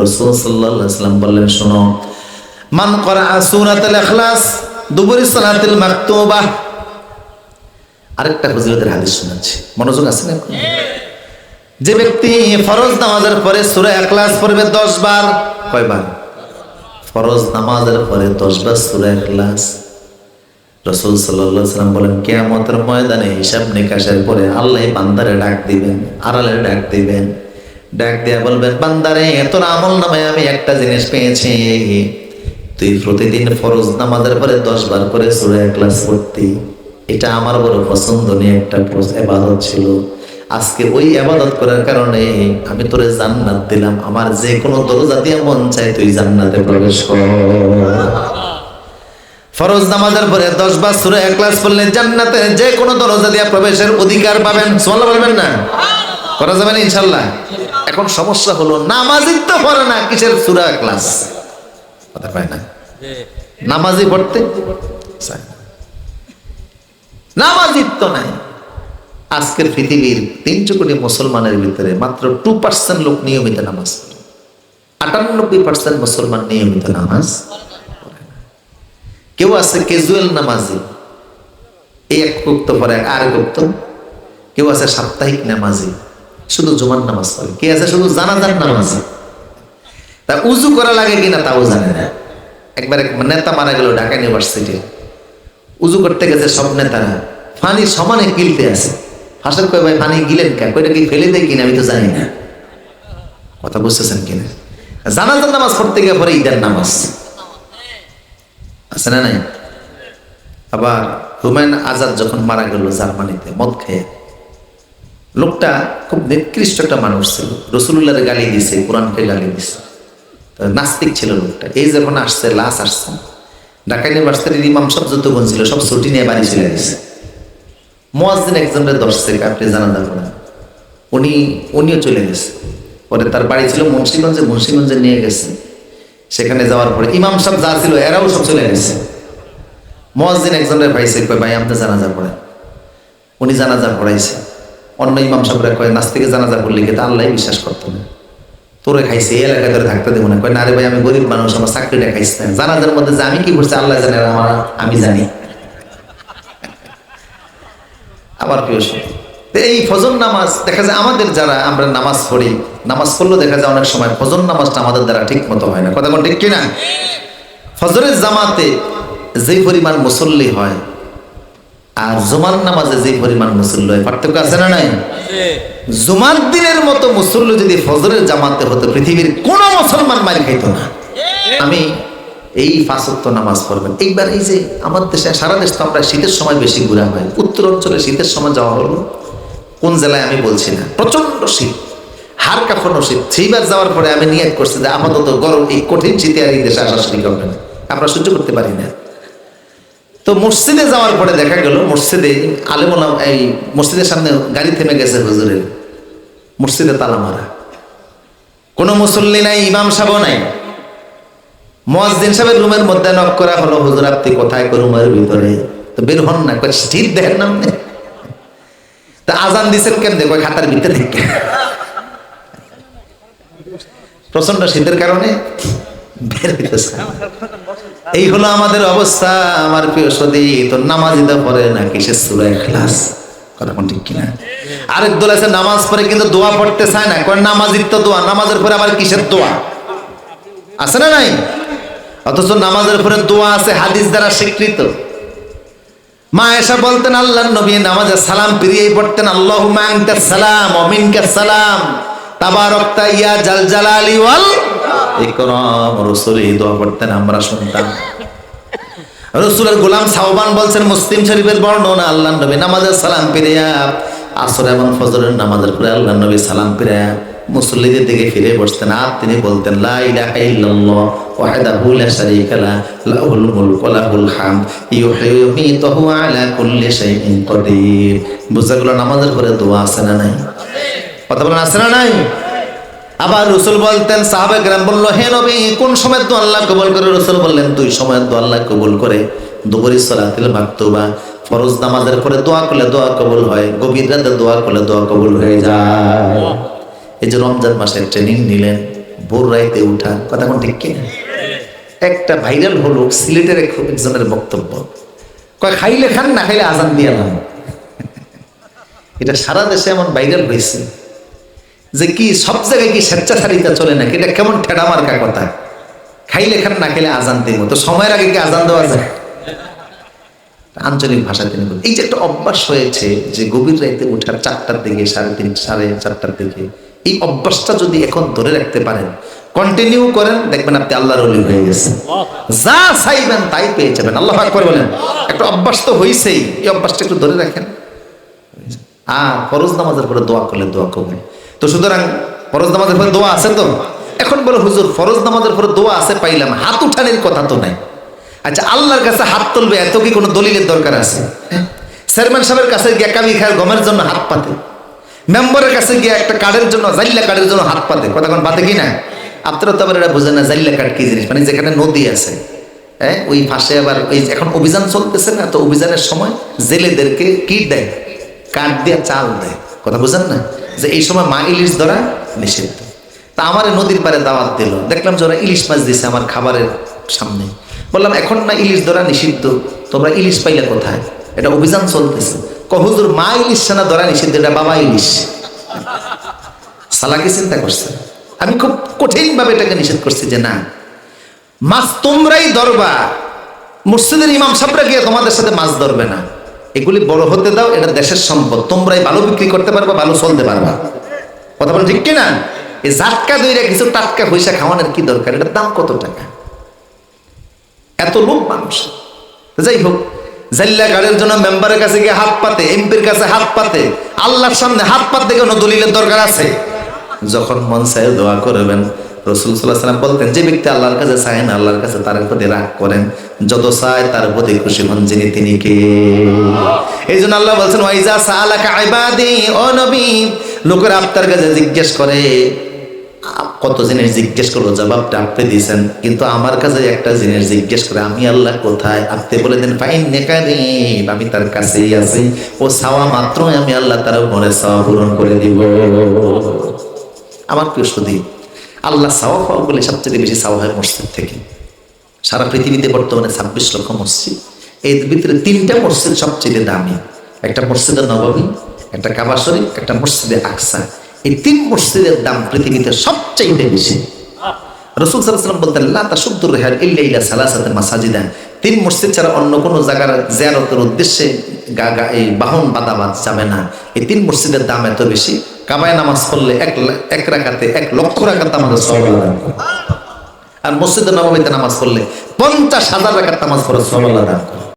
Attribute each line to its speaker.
Speaker 1: রাসূল সাল্লাল্লাহু আলাইহি ওয়াসাল্লাম বললেন, শোনো, মান ক্বরাআ সূরাতুল ইখলাস দুবুরি সালাতিল মাকতুবা। আরেকটা ফজিলতের হাদিস শোনাচ্ছি, মনোযোগ আছে না? যে ব্যক্তি ফরজ নামাজের পরে সূরা ইখলাস পড়বে 10 বার, কয়বার? ফরজ নামাজের পরে 10 বার সূরা ইখলাস। রাসূল সাল্লাল্লাহু আলাইহি ওয়াসাল্লাম বলেন, কিয়ামতের ময়দানে হিসাব নিকাশের পরে আল্লাহ বান্দারে ডাক দিবেন, আড়ালে ডাক দিবেন, ডাক দিয়া বলবেন, বান্দারে তোর আমল নামায় আমি একটা জিনিস পেয়েছি, তুই প্রতিদিন ফরজ নামাজের পরে 10 বার করে সূরা ইখলাস পড়তি, এটা আমার বড় পছন্দনীয় একটা ইবাদত ছিল। আজকে ওই ইবাদত করার কারণে আমি তোরে জান্নাত দিলাম, আমার যে কোনো দরজা দিয়ে মন চাই তুই জান্নাতে প্রবেশ কর। ফরজ নামাজের পরে 10 বার সূরা ইখলাস পড়লে জান্নাতের যে কোনো দরজা দিয়ে প্রবেশের অধিকার পাবেন। সুবহানাল্লাহ বলবেন না? করা যাবে না ইনশাআল্লাহ? এখন সমস্যা হলো নামাজই তো পড়ে না, কিসের সূরা ইখলাস? কথা পায় না, নামাজই পড়তে চায় না, নামাজই তো নাই। আজকের পৃথিবীর 300 কোটি মুসলমানের ভিতরে মাত্র 2% লোক নিয়মিত নামাজ পড়ে, 98% মুসলমান নিয়মিত নামাজ পড়ে না। কেউ আছে ক্যাজুয়াল নামাজি, এই এক ওয়াক্ত পরে আরেক ওয়াক্ত। কেউ আছে সাপ্তাহিক নামাজি, শুধু জুমার নামাজ পড়ে। কে আছে শুধু জানাজার নামাজি, তা উজু করা লাগে কিনা তাও জানে না। একবার এক নেতা মারা গেল ঢাকা ইউনিভার্সিটি, উজু করতে গেছে সব নেতারা, পানি সমানে গিলতে আছে। হাসার কয়, ভাই পানি গিলেন কেন? কয়টা কি ফেলে দেয় কিনা আমি তো জানি না। কথা বুঝতেছেন কিনা? জানাজার নামাজ পড়তে গিয়ে পরে ঈদের নামাজ আছে না নাই? আবার হুমায়ুন আজাদ যখন মারা গেল জার্মানিতে মদ খেয়ে, লোকটা খুব নিকৃষ্ট একটা মানুষ ছিল, রাসূলুল্লাহর গালি দিছে, কোরআনকে গালি দিছে, নাস্তিক ছিল লোকটা। এই যখন আসছে, লাশ আসছে, ঢাকা ইউনিভার্সিটির ইমাম সব যতক্ষণ ছিল সব ছুটি নিয়ে বাড়ি চলে গেছে। মুয়াজ্জিন একজনের দর্শক, আপনি জানাজা পড়েন, উনিও চলে গেছে। পরে তার বাড়ি ছিল মুন্সিগঞ্জে নিয়ে গেছে। সেখানে যাওয়ার পরে ইমাম সাহেব যা ছিল এরাও সব চলে গেছে। মুয়াজ্জিন একজনের ভাইছে, কয় ভাই আপনি জানাজা পড়েন। উনি জানাজা পড়াইছে। অন্য ইমাম সাহেবরা কয়, নাস্তিকে জানাজা পড়লে কি তা আল্লাহ বিশ্বাস করতো না, তোরে খাইছে, এই এলাকায় ধরে থাকতে দেবো না। কয় না রে ভাই, আমি গরিব মানুষ, আমার চাকরিটা খাইছে না, জানাজার মধ্যে যে আমি কি করছি আল্লাহ জানে, আমি জানি। আমার প্রিয় সাথী, এই ফজর নামাজ দেখা যায় আমাদের যারা আমরা নামাজ পড়ি, নামাজ পড়লেও দেখা যায় অনেক সময় ফজর নামাজটা আমাদের দ্বারা ঠিক মতো হয় না। কথা কোন ঠিক কিনা? ফজরের জামাতে যে পরিমাণ মুসল্লি হয় আর জুমার নামাজে যে পরিমাণ মুসল্লি হয়, পার্থক্য আছে না নাই? জুমার দিনের মতো মুসল্লি যদি ফজরের জামাতে হতো, পৃথিবীর কোন মুসলমান মার খাইত না। আমি এই 5 ওয়াক্ত নামাজ পড়বেন। এইবার এই যে আমার দেশে, সারা দেশ তো আমরা শীতের সময় বেশি ঘোরা হয়, উত্তর অঞ্চলে শীতের সময় যাওয়া হলো, কোন জেলায় আমি বলছি না, প্রচন্ড শীত, হাড় কাঁপানো শীত। সেইবার যাওয়ার পরে আমি নিয়ত করছি যে আপাতত গরম, এই কঠিন শীতে আর এই দেশে আসা শুরু করবে না, আমরা সহ্য করতে পারি না। তো মসজিদে যাওয়ার পরে দেখা গেল, মসজিদে আলেম ওলামা, এই মসজিদের সামনে গাড়ি থেমে গেছে হুজুরের, মসজিদে তালা মারা, কোনো মুসল্লি নাই, ইমাম সাহেব নাই। মুয়াজ্জিন সাহেবের রুমের মধ্যে নক করা হলো, হুজুর আপনি কোথায়? রুমের ভিতরে। তো বের হন না, কই শীত দেখেন না আপনি? তা আজান দিচ্ছেন কেমনে? কই খাতার ভিতরে থেকে। প্রচন্ড শীতের কারণে বের হইতেছে। এই হলো আমাদের অবস্থা। আমার প্রিয় সদী, তো নামাজিদা পড়ে না, কিসের সূরা ইখলাস? কথা কোন ঠিক কিনা? আরেক দল আছে নামাজ পড়ে কিন্তু দোয়া পড়তে চায় না, কয় নামাজির তো দোয়া, নামাজের পরে আবার কিসের দোয়া? আছে না নাই? অথচ নামাজের পরে দোয়া আছে, হাদিস দ্বারা স্বীকৃত। মা আয়েশা বলতেন, আল্লাহর নবী নামাজে সালাম ফিরিয়েই পড়তেন, আল্লাহুম্মা আনতাস সালাম ওয়া মিনকাস সালাম তাবারাকতা ইয়া জাল জালালি ওয়াল ইকরাম। রাসূল এই দোয়া পড়তেন, আমরা শুনতাম। রাসূলের গোলাম সাওবান বলছেন, মুসলিম শরীফের বর্ণনা, আল্লাহর নবী নামাজে সালাম ফিরিয়া, আসর এবং ফজরের নামাজের পরে আল্লাহর নবী সালাম ফিরিয়া মুসল্লিদের দিকে ফিরে বসতেন, আর তিনি বলতেন, লা ইলাহা ইল্লাল্লাহ ওয়াহদাহু লা শারীকা লাহু লাহুল মুলকু ওয়া লাহুল হামদ ইউহয়ি ওয়া ইউমীতু আলা কুল্লি শাইইন কাদির। বুঝা গেল নামাজের পরে দোয়া আছে না নাই? কথা বলেন, আছে না নাই? আবার রাসূল বলতেন, সাহাবায়ে কেরাম বলল, হে নবী কোন সময় দোয়া আল্লাহ কবুল করে? রাসূল বললেন, দুই সময় দোয়া আল্লাহ কবুল করে, দুপুরি সালাতুল মাকতুবা, ফরজ নামাজের পরে দোয়া করলে দোয়া কবুল হয়, গভীর রাতে দোয়া করলে দোয়া কবুল হয়ে যায়। এই যে রমজান মাসের ট্রেনিং নিলেন, ভোর রাইতে উঠা, কথা কোন ঠিক কিনা? একটা ভাইরাল হলো সিলেটের একজনের বক্তব্য, কয় খাইলে খান না খাইলে আজান দিয়ে না। এটা সারা দেশে এমন ভাইরাল হয়েছে যে কি সব জায়গায় কি স্বেচ্ছাচারিতা চলে নাকি? এটা কেমন ঠেডা মার্কা কথা, খাইলে খান না খাইলে আজান দিব, তো সময়ের আগে কি আজান দেওয়া যায়? আঞ্চলিক ভাষায় তিনি বলেন এই যে একটা অভ্যাস হয়েছে যে গভীর রাইতে উঠার 4টার দিকে, 3:30 4:30 দিকে, এই অভ্যাসটা যদি এখন ধরে রাখতে পারেন, কন্টিনিউ করেন, দেখবেন আপনি আল্লাহর ওলি হয়ে গেছেন, যা চাইবেন তাই পেয়ে যাবেন। আল্লাহু আকবার বলেন। একটা অভ্যাস তো হইছেই, এই অভ্যাসটা একটু ধরে রাখেন। আর ফরজ নামাজের পরে দোয়া করলে দোয়া কবুল। তো সুতরাং ফরজ নামাজের পরে দোয়া আছে তো? এখন বলো হুজুর ফরজ নামাজের পরে দোয়া আছে পাইলাম, হাত উঠানোর কথা তো নাই। আচ্ছা, আল্লাহর কাছে হাত তুলবে এত কি কোনো দলিলের দরকার আছে? চেয়ারম্যান সাহেবের কাছে গিয়ে কামি খায় গমের জন্য হাত পাতে, মেম্বারের কাছে গিয়ে একটা কার্ডের জন্য, জাইল্লা কার্ডের জন্য হাত পাতে, কথা কোন পাতে কি না? আপনারা তো আবার এটা বোঝেন না জাইল্লা কার্ড কি জিনিস, মানে যেখানে নদী আছে, হ্যাঁ, ওই পাশে আবার ওই এখন অভিযান চলতেছে না, তো অভিযানের সময় জেলেদেরকে কি দেয়, কাঠ দিয়ে চাল দেয়, কথা বুঝেন না? যে এই সময় মা ইলিশ ধরা নিষিদ্ধ। তা আমার নদীর পাড়ে দাওয়াত দিল, দেখলাম যে ওরা ইলিশ মাছ দিছে আমার খাবারের সামনে। বললাম এখন না ইলিশ ধরা নিষিদ্ধ, তোমরা ইলিশ পাইলে কোথায়? এটা অভিযান চলতেছে। হুজুর মা ইলিশ না ধরা নিষিদ্ধ, এটা বাবা ইলিশ। সালাকি চিন্তা করছে। আমি খুব কঠিন ভাবে এটাকে নিষেধ করছি যে না, মাছ তোমরাই ধরবা, মসজিদের ইমাম সাহেবরা গিয়ে তোমাদের সাথে মাছ ধরবে না, এগুলি বড় হতে দাও, এটা দেশের সম্পদ, তোমরাই ভালো বিক্রি করতে পারবা, ভালো চলতে পারবা, কথা বলেন ঠিক কিনা? এই জাটকা দইরা কিছু টাটকা পয়সা খাওয়ানোর কি দরকার? এটার দাম কত টাকা? এত লোক মানুষ। যাই হোক, জাল্লা গাড়ির জন্য মেম্বারের কাছে গিয়ে হাত পাতে, এমপির কাছে হাত পাতে, আল্লাহর সামনে হাত পাততে কোনো দলিলের দরকার আছে? যখন মন চায় দোয়া করবেন। রাসূল সাল্লাল্লাহু আলাইহি ওয়াসাল্লাম বলতেন, যে ব্যক্তি আল্লাহর কাছে চায় না, আল্লাহর কাছে তার প্রতি রাগ করেন, যত চায় তার প্রতি খুশি হন যিনি তিনি কে? এই জন্য আল্লাহ বলছেন, ওয়াইজা সাআলাকা ইবাদি, ও নবী, লোকেরা আপনার কাছে জিজ্ঞেস করে, কত জিনিস জিজ্ঞেস করলো, জবাবটা আপনি দিয়েছেন, কিন্তু আমার কাছে একটা জিনিস জিজ্ঞেস করে, আমি আল্লাহ কোথায়? আপনি বলে দেন ফাইন্নাকা কারীম, আমি তার কাছেই আছি, ও চাওয়া মাত্র আমি আল্লাহ তার মনে চাওয়া পূরণ করে দিব। আমার প্রিয় সুধী, আল্লাহ চাওয়া পাওয়া বলে সবচেয়ে বেশি চাওয়া হয় মসজিদ থেকে। সারা পৃথিবীতে বর্তমানে 26 লক্ষ মসজিদ, এর ভিতরে 3টা মসজিদ সবচেয়ে দামি। একটা মসজিদে নববী, একটা কাবা শরীফ, একটা মসজিদে আকসা। এই 3 মসজিদের দাম পৃথিবীতে সবচেয়ে বেশি। রাসূল সাল্লাল্লাহু আলাইহি ওয়াসাল্লাম বলতেন, লা তাশুদ্দুর রিহাল ইল্লা ইলা সালাসাতি মাসাজিদা, 3 মসজিদ ছাড়া অন্য কোনো জায়গার জিয়ারতের উদ্দেশ্যে এই বাহন বাদাবাদ যাবে না। এই 3 মসজিদের দাম এত বেশি, কাবায় নামাজ পড়লে এক রাকাতে 1 লক্ষ রাকাত আমাদের সওয়াব আল্লাহ দান, আর মসজিদে নববীতে নামাজ পড়লে 50,000 রাকাত নামাজ পড়ার সওয়াব আল্লাহ দান।